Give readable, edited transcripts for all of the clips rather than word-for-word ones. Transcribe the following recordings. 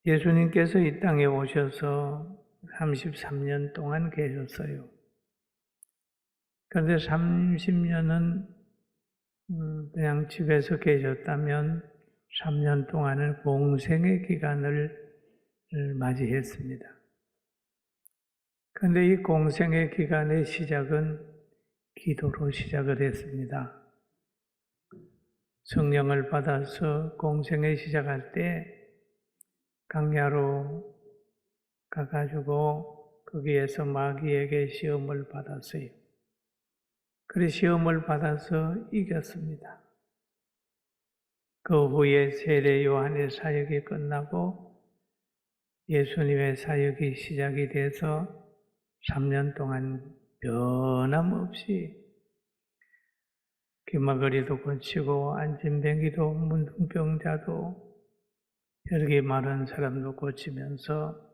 예수님께서 이 땅에 오셔서 33년 동안 계셨어요. 그런데 30년은 그냥 집에서 계셨다면 3년 동안은 공생의 기간을 맞이했습니다. 그런데 이 공생의 기간의 시작은 기도로 시작을 했습니다. 성령을 받아서 공생을 시작할 때 강야로 가가지고 거기에서 마귀에게 시험을 받았어요. 그 시험을 받아서 이겼습니다. 그 후에 세례 요한의 사역이 끝나고 예수님의 사역이 시작이 돼서 3년 동안 변함없이 기마거리도 고치고 안진뱅이도 문둥병자도 혈기 마른 사람도 고치면서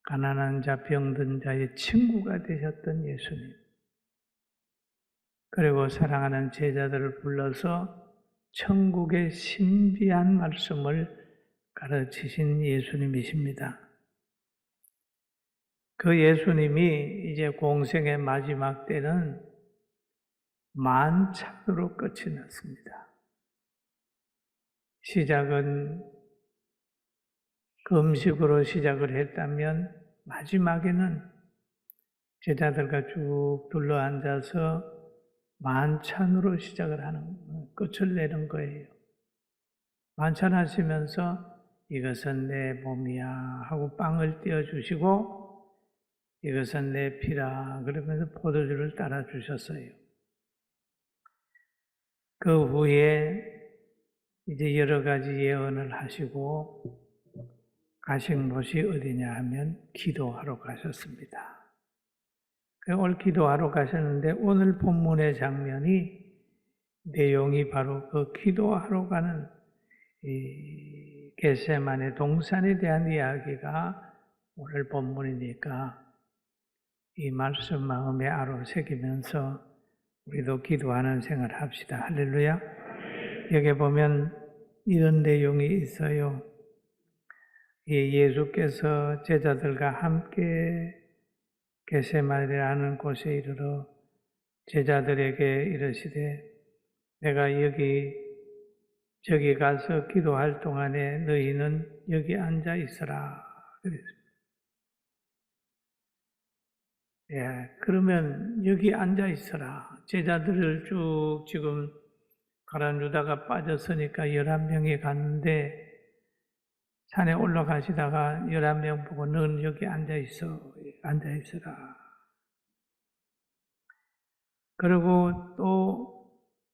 가난한 자, 병든 자의 친구가 되셨던 예수님. 그리고 사랑하는 제자들을 불러서 천국의 신비한 말씀을 가르치신 예수님이십니다. 그 예수님이 이제 공생의 마지막 때는 만찬으로 끝이 났습니다. 시작은 금식으로 시작을 했다면 마지막에는 제자들과 쭉 둘러앉아서 만찬으로 시작을 하는, 끝을 내는 거예요. 만찬하시면서 이것은 내 몸이야 하고 빵을 띄워주시고 이것은 내 피라 그러면서 포도주를 따라 주셨어요. 그 후에 이제 여러 가지 예언을 하시고 가신 곳이 어디냐 하면 기도하러 가셨습니다. 오늘 기도하러 가셨는데 오늘 본문의 장면이 내용이 바로 그 기도하러 가는 이 겟세마네 동산에 대한 이야기가 오늘 본문이니까 이 말씀 마음에 아로새기면서 우리도 기도하는 생활을 합시다. 할렐루야. 여기 보면 이런 내용이 있어요. 예수께서 제자들과 함께 겟세마네라는 곳에 이르러 제자들에게 이르시되 내가 저기 가서 기도할 동안에 너희는 여기 앉아 있으라 그랬습니다. 그러면 여기 앉아 있으라. 제자들을 쭉 지금 가라앉다가 빠졌으니까 11명이 갔는데 산에 올라가시다가 11명 보고 너는 여기 앉아 있으라. 그리고 또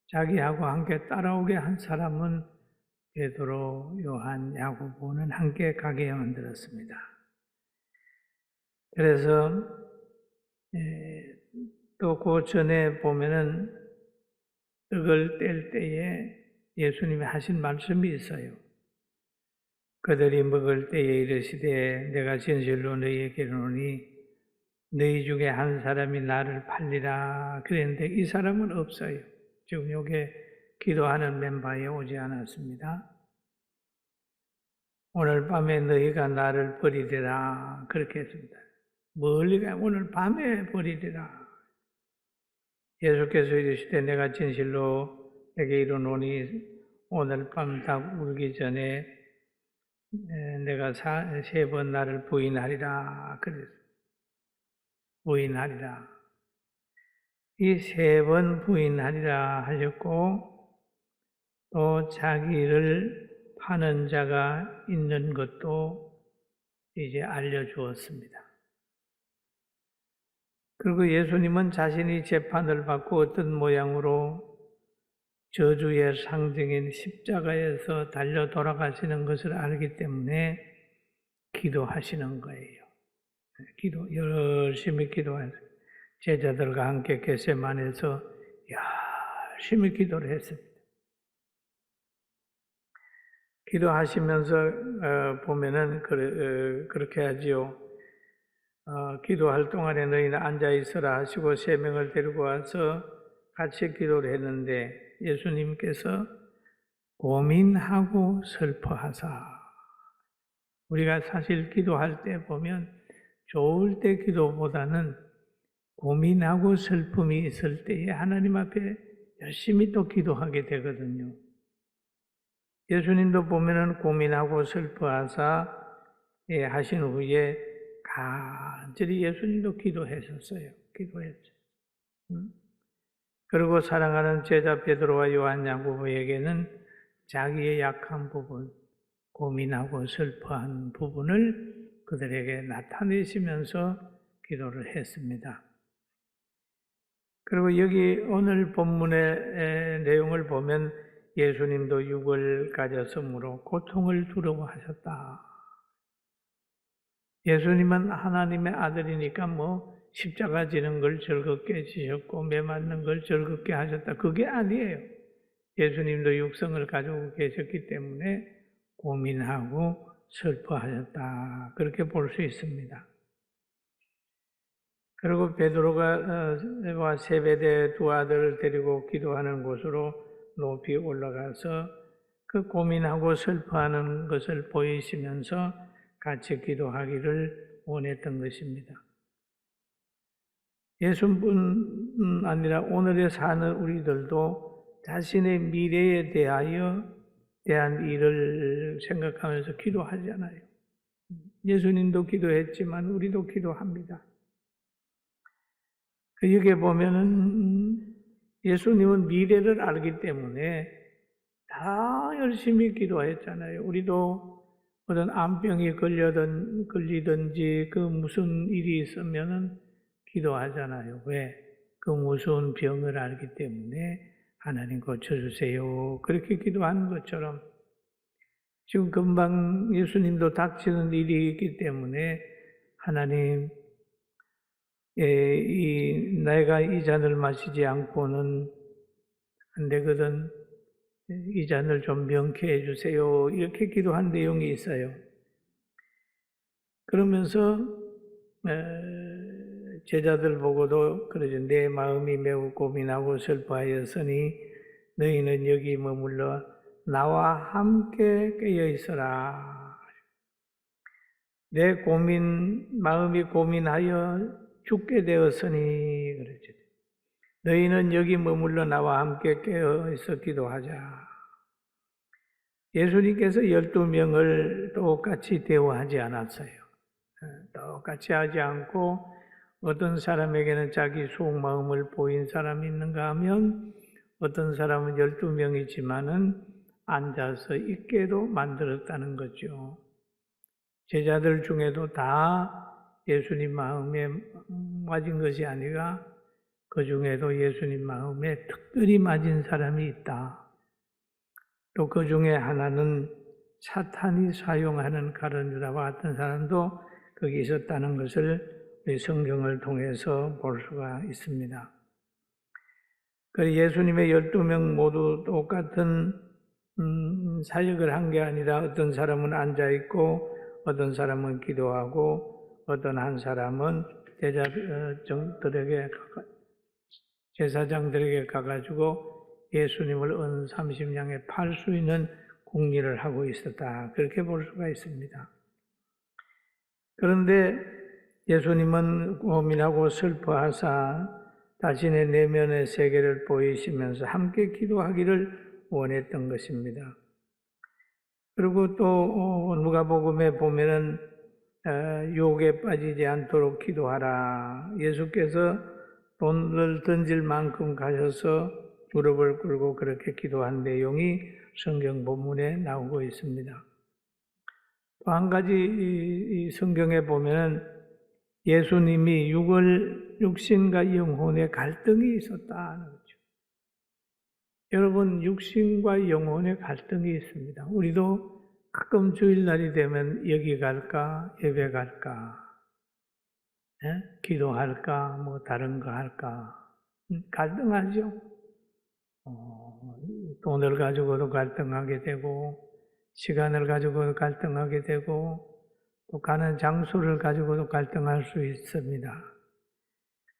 자기하고 함께 따라오게 한 사람은 베드로, 요한, 야고보는 함께 가게 만들었습니다. 그래서 또 그 전에 보면은 떡을 뗄 때에 예수님이 하신 말씀이 있어요. 그들이 먹을 때에 이르시되 내가 진실로 너희에게 이르노니 너희 중에 한 사람이 나를 팔리라 그랬는데 이 사람은 없어요. 지금 요게 기도하는 멤버에 오지 않았습니다. 오늘 밤에 너희가 나를 버리리라 그렇게 했습니다. 멀리 가 오늘 밤에 버리리라. 예수께서 이르시되 내가 진실로 내게 이르노니 오늘 밤 닭 울기 전에 내가 3번 나를 부인하리라 그랬습니다. 부인하리라. 이 3번 부인하리라 하셨고 또 자기를 파는 자가 있는 것도 이제 알려주었습니다. 그리고 예수님은 자신이 재판을 받고 어떤 모양으로 저주의 상징인 십자가에서 달려 돌아가시는 것을 알기 때문에 기도하시는 거예요. 열심히 기도해서 제자들과 함께 겟세마네에서 열심히 기도를 했습니다. 기도하시면서 보면은 그렇게 하지요. 기도할 동안에 너희는 앉아있으라 하시고 3명을 데리고 와서 같이 기도를 했는데 예수님께서 고민하고 슬퍼하사 우리가 사실 기도할 때 보면 좋을 때 기도보다는 고민하고 슬픔이 있을 때에 하나님 앞에 열심히 또 기도하게 되거든요. 예수님도 보면은 고민하고 슬퍼하사 하신 후에 간절히 예수님도 기도하셨어요. 기도했죠. 그리고 사랑하는 제자 베드로와 요한 야고보에게는 자기의 약한 부분, 고민하고 슬퍼한 부분을 그들에게 나타내시면서 기도를 했습니다. 그리고 여기 오늘 본문의 내용을 보면 예수님도 육을 가졌으므로 고통을 두려워하셨다. 예수님은 하나님의 아들이니까 십자가 지는 걸 즐겁게 지셨고 매 맞는 걸 즐겁게 하셨다. 그게 아니에요. 예수님도 육성을 가지고 계셨기 때문에 고민하고 슬퍼하셨다. 그렇게 볼 수 있습니다. 그리고 베드로가 세베대 두 아들을 데리고 기도하는 곳으로 높이 올라가서 그 고민하고 슬퍼하는 것을 보이시면서 같이 기도하기를 원했던 것입니다. 예수뿐 아니라 오늘에 사는 우리들도 자신의 미래에 대한 일을 생각하면서 기도하잖아요. 예수님도 기도했지만 우리도 기도합니다. 여기에 보면은 예수님은 미래를 알기 때문에 다 열심히 기도했잖아요. 우리도 어떤 암병이 걸리든지 그 무슨 일이 있으면은 기도하잖아요. 왜? 그 무서운 병을 알기 때문에 하나님 고쳐주세요. 그렇게 기도하는 것처럼 지금 금방 예수님도 닥치는 일이 있기 때문에 하나님 내가 이 잔을 마시지 않고는 안 되거든. 이 잔을 좀 명쾌 해주세요. 이렇게 기도한 내용이 있어요. 그러면서 제자들 보고도 그러죠. 내 마음이 매우 고민하고 슬퍼하였으니 너희는 여기 머물러 나와 함께 깨어 있어라. 내 마음이 고민하여 죽게 되었으니 그러죠. 너희는 여기 머물러 나와 함께 깨어 있어 기도하자. 예수님께서 12명을 똑같이 대우하지 않았어요. 똑같이 하지 않고 어떤 사람에게는 자기 속마음을 보인 사람이 있는가 하면 어떤 사람은 12명이지만은 앉아서 있게도 만들었다는 거죠. 제자들 중에도 다 예수님 마음에 맞은 것이 아니라 그 중에도 예수님 마음에 특별히 맞은 사람이 있다. 또 그 중에 하나는 사탄이 사용하는 가룟 유다와 같은 사람도 거기 있었다는 것을 우리 성경을 통해서 볼 수가 있습니다. 그 예수님의 12명 모두 똑같은 사역을 한 게 아니라 어떤 사람은 앉아있고 어떤 사람은 기도하고 어떤 한 사람은 제사장들에게 가가지고 예수님을 은 30냥에 팔 수 있는 공리를 하고 있었다. 그렇게 볼 수가 있습니다. 그런데 예수님은 고민하고 슬퍼하사 자신의 내면의 세계를 보이시면서 함께 기도하기를 원했던 것입니다. 그리고 또 누가복음에 보면은 유혹에 빠지지 않도록 기도하라. 예수께서 돈을 던질 만큼 가셔서 무릎을 꿇고 그렇게 기도한 내용이 성경 본문에 나오고 있습니다. 또 한 가지 이 성경에 보면 예수님이 육신과 영혼의 갈등이 있었다는 거죠. 여러분, 육신과 영혼의 갈등이 있습니다. 우리도 가끔 주일날이 되면 여기 갈까, 예배 갈까, 기도할까, 다른 거 할까, 갈등하죠. 돈을 가지고도 갈등하게 되고, 시간을 가지고도 갈등하게 되고, 또 가는 장소를 가지고도 갈등할 수 있습니다.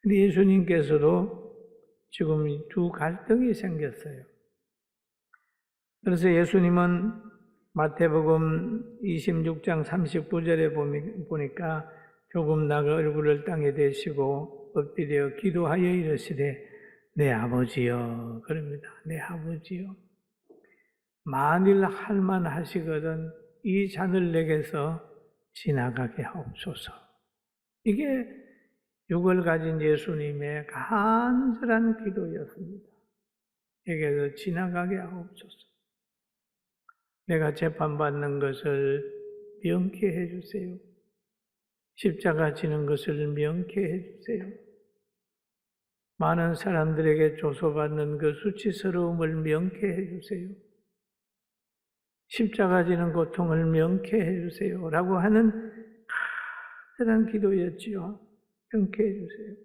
근데 예수님께서도 지금 두 갈등이 생겼어요. 그래서 예수님은 마태복음 26장 39절에 보니까 조금 나가 얼굴을 땅에 대시고 엎드려 기도하여 이르시되 내 아버지여, 그럽니다. 내 아버지여, 만일 할만하시거든 이 잔을 내게서 지나가게 하옵소서. 이게 육을 가진 예수님의 간절한 기도였습니다. 내게서 지나가게 하옵소서. 내가 재판받는 것을 명쾌해 주세요. 십자가 지는 것을 명쾌해 주세요. 많은 사람들에게 조소받는 그 수치스러움을 명쾌해 주세요. 십자가 지는 고통을 명쾌해 주세요. 라고 하는 간절한 기도였지요. 명쾌해 주세요.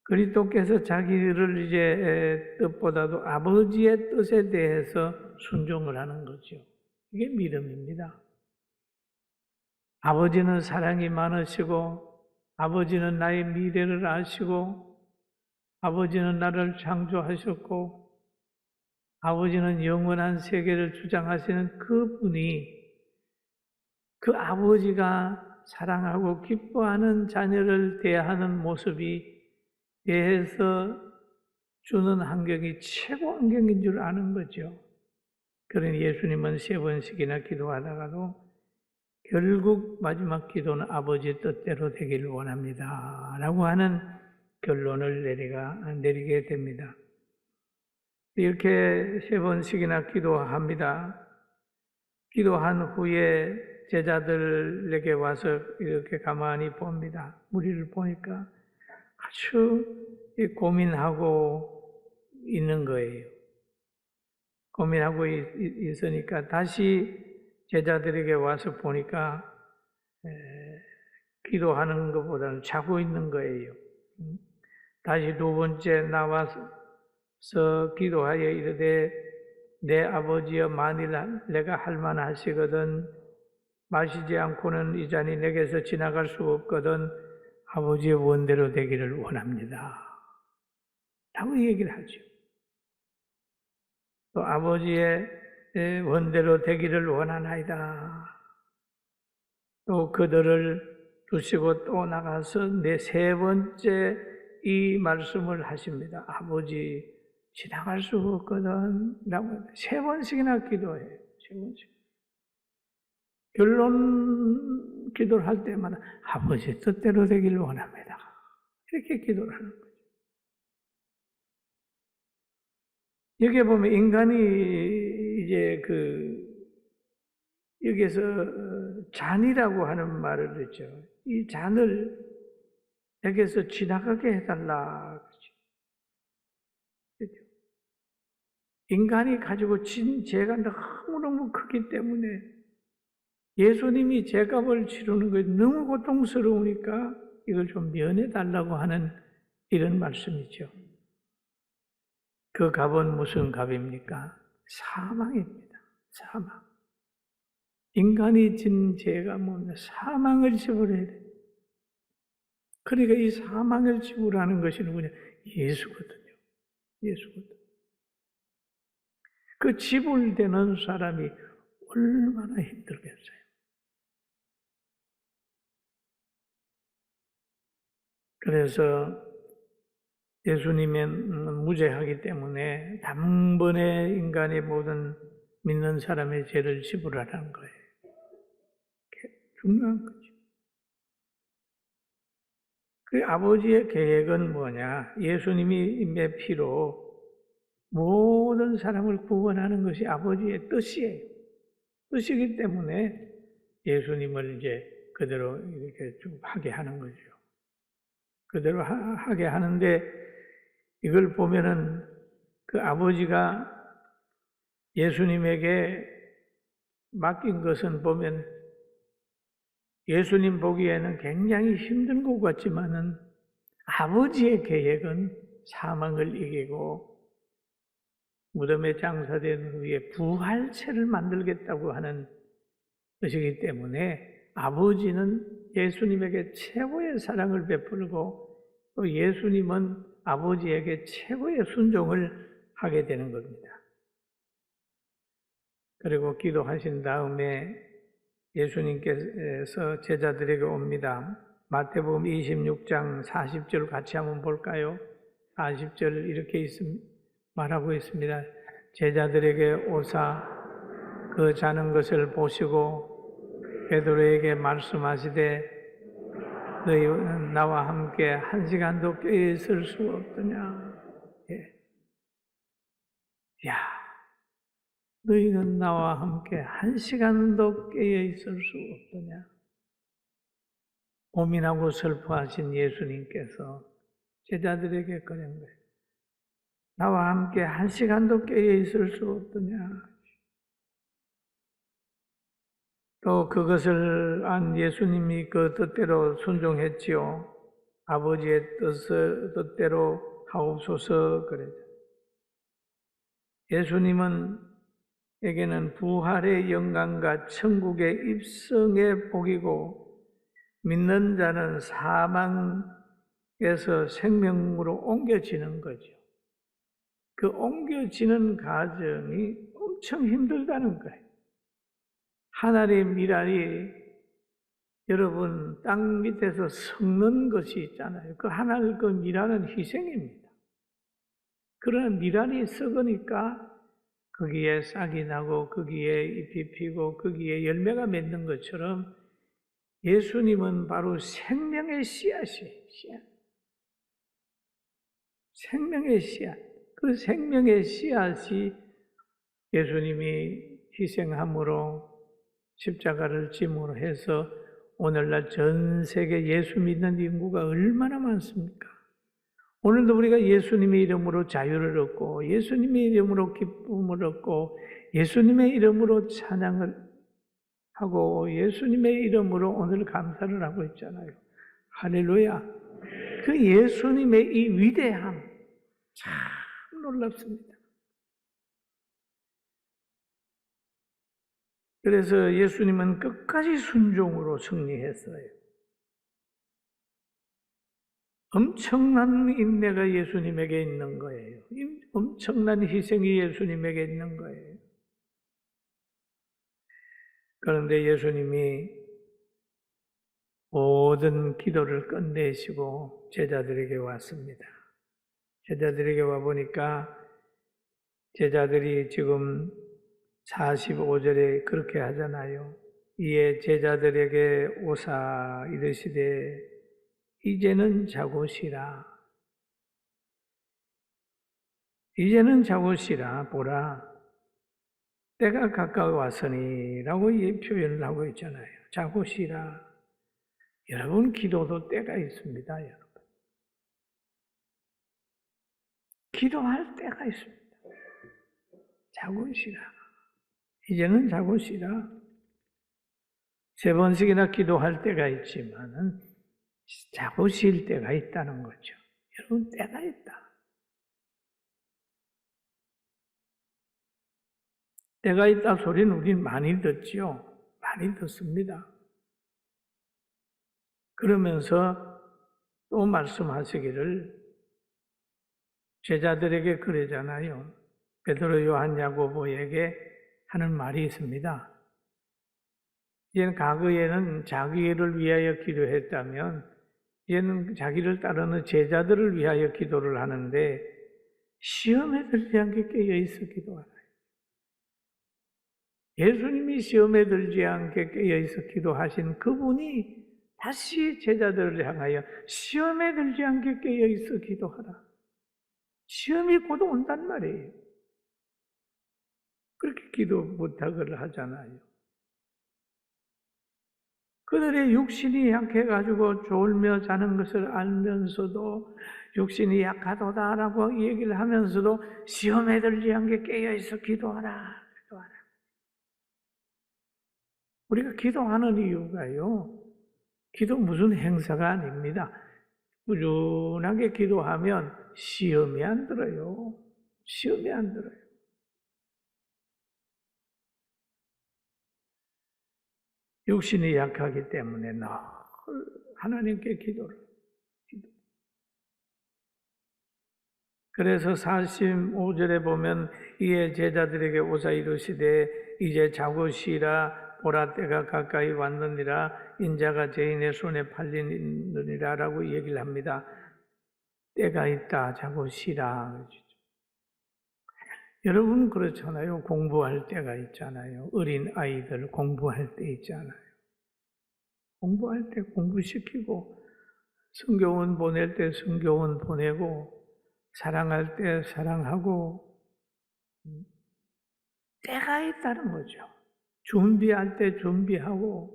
그리스도께서 자기를 이제 뜻보다도 아버지의 뜻에 대해서 순종을 하는 거죠. 이게 믿음입니다. 아버지는 사랑이 많으시고, 아버지는 나의 미래를 아시고, 아버지는 나를 창조하셨고, 아버지는 영원한 세계를 주장하시는 그분이, 그 아버지가 사랑하고 기뻐하는 자녀를 대하는 모습이 대해서 주는 환경이 최고 환경인 줄 아는 거죠. 그러니 예수님은 3번씩이나 기도하다가도 결국 마지막 기도는 아버지 뜻대로 되기를 원합니다. 라고 하는 결론을 내리게 됩니다. 이렇게 3번씩이나 기도합니다. 기도한 후에 제자들에게 와서 이렇게 가만히 봅니다. 무리를 보니까 아주 고민하고 있는 거예요. 고민하고 있으니까 다시 제자들에게 와서 보니까 기도하는 것보다는 자고 있는 거예요. 다시 2번째 나와서 기도하여 이르되 내 아버지여, 만일 내가 할만하시거든 마시지 않고는 이 잔이 내게서 지나갈 수 없거든 아버지의 원대로 되기를 원합니다. 라고 얘기를 하죠. 또 아버지의 원대로 되기를 원하나이다. 또 그들을 두시고 또 나가서 3번째 이 말씀을 하십니다. 아버지, 지나갈 수 없거든 라고 3번씩이나 기도해요. 3번씩. 결론 기도를 할 때마다 아버지 뜻대로 되기를 원합니다. 이렇게 기도를 하는 거죠. 여기에 보면 인간이 이제 여기에서 잔이라고 하는 말을 했죠. 이 잔을 내게서 지나가게 해달라. 그렇죠? 인간이 가지고 진 죄가 너무너무 크기 때문에 예수님이 죄값을 치르는 것이 너무 고통스러우니까 이걸 좀 면해달라고 하는 이런 말씀이죠. 그 값은 무슨 값입니까? 사망입니다. 사망. 인간이 진 죄가 뭐냐? 사망을 지불해야 돼. 그러니까 이 사망을 지불하는 것이 누구냐? 예수거든요. 예수거든요. 그 지불되는 사람이 얼마나 힘들겠어요. 그래서 예수님은 무죄하기 때문에 단번에 인간의 모든 믿는 사람의 죄를 지불하라는 거예요. 중요한 거죠. 그 아버지의 계획은 뭐냐? 예수님의 피로 모든 사람을 구원하는 것이 아버지의 뜻이에요. 뜻이기 때문에 예수님을 이제 그대로 이렇게 쭉 하게 하는 거죠. 그대로 하게 하는데 이걸 보면은 그 아버지가 예수님에게 맡긴 것은 보면 예수님 보기에는 굉장히 힘든 것 같지만은 아버지의 계획은 사망을 이기고 무덤에 장사된 후에 부활체를 만들겠다고 하는 것이기 때문에 아버지는 예수님에게 최고의 사랑을 베풀고 또 예수님은 아버지에게 최고의 순종을 하게 되는 겁니다. 그리고 기도하신 다음에 예수님께서 제자들에게 옵니다. 마태복음 26장 40절 같이 한번 볼까요? 40절 이렇게 말하고 있습니다. 제자들에게 오사 그 자는 것을 보시고 베드로에게 말씀하시되 너희는 나와 함께 한 시간도 깨어 있을 수 없더냐. 예. 야, 너희는 나와 함께 한 시간도 깨어 있을 수 없더냐. 고민하고 슬퍼하신 예수님께서 제자들에게 그런 거예요. 나와 함께 한 시간도 깨어 있을 수 없더냐. 또 그것을 안 예수님이 그 뜻대로 순종했지요. 아버지의 뜻대로 하옵소서 그랬죠. 예수님에게는 부활의 영광과 천국의 입성의 복이고 믿는 자는 사망에서 생명으로 옮겨지는 거죠. 그 옮겨지는 과정이 엄청 힘들다는 거예요. 하늘의 미랄이 여러분 땅 밑에서 섞는 것이 있잖아요. 그 하늘 그 미랄은 희생입니다. 그러나 미랄이 썩으니까 거기에 싹이 나고 거기에 잎이 피고 거기에 열매가 맺는 것처럼 예수님은 바로 생명의 씨앗이에요. 씨앗. 생명의 씨앗. 그 생명의 씨앗이 예수님이 희생함으로 십자가를 짐으로 해서 오늘날 전 세계 예수 믿는 인구가 얼마나 많습니까? 오늘도 우리가 예수님의 이름으로 자유를 얻고 예수님의 이름으로 기쁨을 얻고 예수님의 이름으로 찬양을 하고 예수님의 이름으로 오늘 감사를 하고 있잖아요. 할렐루야. 그 예수님의 이 위대함 참 놀랍습니다. 그래서 예수님은 끝까지 순종으로 승리했어요. 엄청난 인내가 예수님에게 있는 거예요. 엄청난 희생이 예수님에게 있는 거예요. 그런데 예수님이 모든 기도를 끝내시고 제자들에게 왔습니다. 제자들에게 와보니까 제자들이 지금 45절에 그렇게 하잖아요. 이에 제자들에게 오사 이르시되 이제는 자고 쉬라. 이제는 자고 쉬라. 보라. 때가 가까워 왔으니 라고 이 표현을 하고 있잖아요. 자고 쉬라. 여러분 기도도 때가 있습니다. 여러분. 기도할 때가 있습니다. 자고 쉬라. 이제는 자고 쉬라. 3번씩이나 기도할 때가 있지만은 자고 쉴 때가 있다는 거죠. 여러분 때가 있다. 때가 있다 소리는 우린 많이 듣죠. 많이 듣습니다. 그러면서 또 말씀하시기를 제자들에게 그러잖아요. 베드로, 요한, 야고보에게 하는 말이 있습니다. 이제는 과거에는 자기를 위하여 기도했다면 이제는 자기를 따르는 제자들을 위하여 기도를 하는데 시험에 들지 않게 깨어있어 기도하라. 예수님이 시험에 들지 않게 깨어있어 기도하신 그분이 다시 제자들을 향하여 시험에 들지 않게 깨어있어 기도하라. 시험이 곧 온단 말이에요. 그렇게 기도 부탁을 하잖아요. 그들의 육신이 약해가지고 졸며 자는 것을 알면서도 육신이 약하도다라고 얘기를 하면서도 시험에 들지 않게 깨어있어 기도하라. 기도하라. 우리가 기도하는 이유가요. 기도 무슨 행사가 아닙니다. 꾸준하게 기도하면 시험이 안 들어요. 시험이 안 들어요. 육신이 약하기 때문에 늘 하나님께 기도를. 그래서 45절에 보면 이에 제자들에게 오사 이르시되 이제 자고 쉬라 보라 때가 가까이 왔느니라 인자가 죄인의 손에 팔리느니라 라고 얘기를 합니다. 때가 있다 자고 쉬라. 여러분 그렇잖아요. 공부할 때가 있잖아요. 어린 아이들 공부할 때 있잖아요. 공부할 때 공부시키고 성경원 보낼 때 성경원 보내고 사랑할 때 사랑하고 때가 있다는 거죠. 준비할 때 준비하고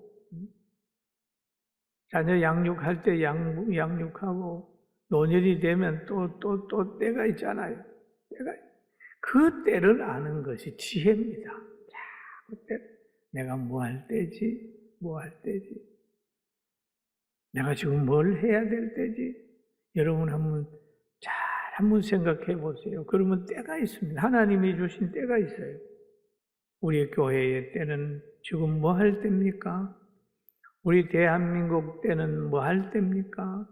자녀 양육할 때 양육하고 노년이 되면 또 때가 있잖아요. 그 때를 아는 것이 지혜입니다. 자, 그때 내가 뭐 할 때지? 내가 지금 뭘 해야 될 때지? 여러분 한번 생각해 보세요. 그러면 때가 있습니다. 하나님이 주신 때가 있어요. 우리 교회의 때는 지금 뭐 할 때입니까? 우리 대한민국 때는 뭐 할 때입니까?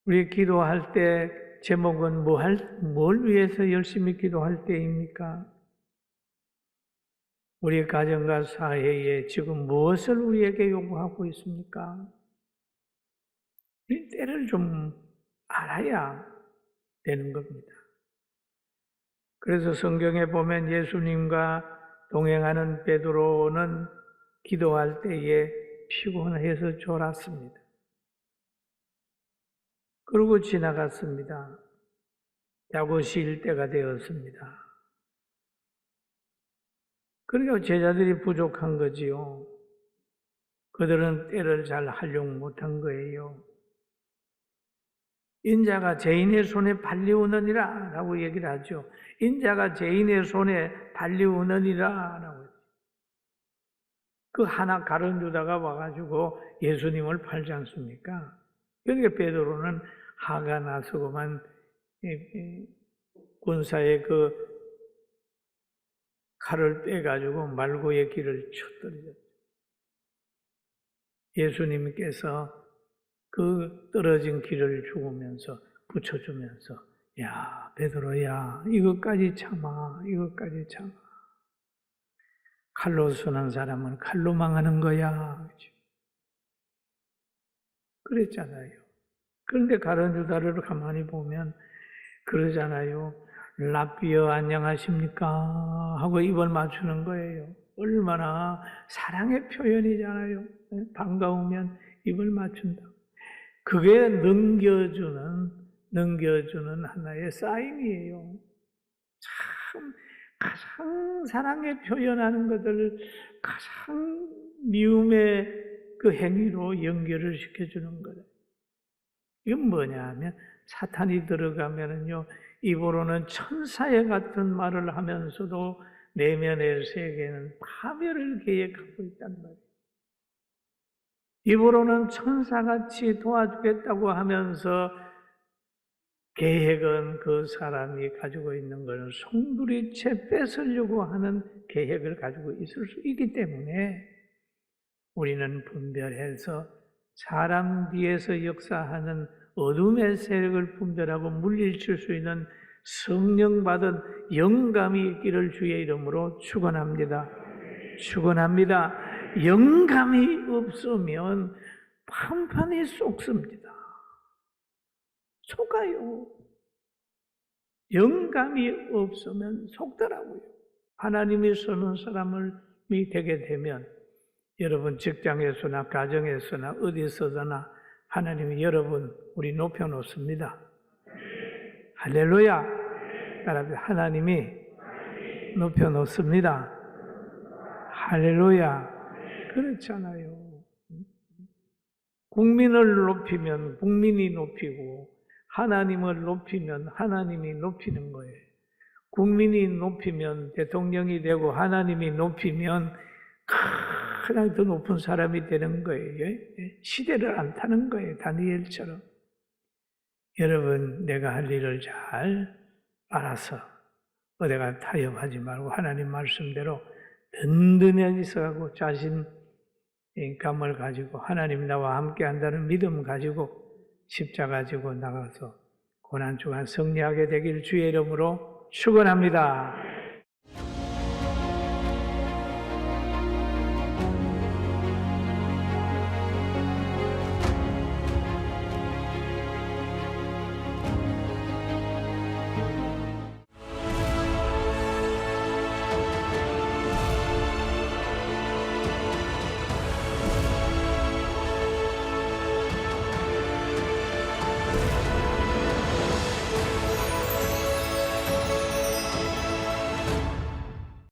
우리 기도할 때 제목은 뭘 위해서 열심히 기도할 때입니까? 우리 가정과 사회에 지금 무엇을 우리에게 요구하고 있습니까? 이 때를 좀 알아야 되는 겁니다. 그래서 성경에 보면 예수님과 동행하는 베드로는 기도할 때에 피곤해서 졸았습니다. 그러고 지나갔습니다. 자고 쉴 때가 되었습니다. 그러니까 제자들이 부족한 거지요. 그들은 때를 잘 활용 못한 거예요. 인자가 죄인의 손에 팔리우느니라 라고 얘기를 하죠. 인자가 죄인의 손에 팔리우느니라 라고. 그 하나 가룟 유다가 와가지고 예수님을 팔지 않습니까? 그러니까 베드로는 화가 나서고만 군사의 그 칼을 빼가지고 말고의 길을 쳐뜨리죠. 예수님께서 그 떨어진 길을 주우면서 붙여주면서 야 베드로야 이것까지 참아. 칼로 쓰는 사람은 칼로 망하는 거야. 그랬잖아요. 그런데 가룟 유다를 가만히 보면 그러잖아요. 라비어 안녕하십니까? 하고 입을 맞추는 거예요. 얼마나 사랑의 표현이잖아요. 반가우면 입을 맞춘다. 그게 넘겨주는 하나의 사인이에요. 참 가장 사랑에 표현하는 것을 가장 미움의 그 행위로 연결을 시켜주는 거예요. 이건 뭐냐 하면 사탄이 들어가면은요, 입으로는 천사의 같은 말을 하면서도 내면의 세계는 파멸을 계획하고 있단 말이에요. 입으로는 천사같이 도와주겠다고 하면서 계획은 그 사람이 가지고 있는 것은 송두리째 뺏으려고 하는 계획을 가지고 있을 수 있기 때문에 우리는 분별해서 사람 뒤에서 역사하는 어둠의 세력을 분별하고 물리칠 수 있는 성령 받은 영감이 있기를 주의 이름으로 축원합니다. 영감이 없으면 판판이 속습니다. 속아요. 영감이 없으면 속더라고요. 하나님이 쓰는 사람이 되게 되면 여러분 직장에서나 가정에서나 어디서나 하나님이 여러분 우리 높여놓습니다. 할렐루야. 하나님이 높여놓습니다. 할렐루야. 그렇잖아요. 국민을 높이면 국민이 높이고 하나님을 높이면 하나님이 높이는 거예요. 국민이 높이면 대통령이 되고 하나님이 높이면 가장 더 높은 사람이 되는 거예요. 시대를 안 타는 거예요. 다니엘처럼. 여러분 내가 할 일을 잘 알아서 어디가 타협하지 말고 하나님 말씀대로 든든하게 서고 자신감을 가지고 하나님 나와 함께 한다는 믿음 가지고 십자가 지고 나가서 고난주간 승리하게 되길 주의 이름으로 축원합니다.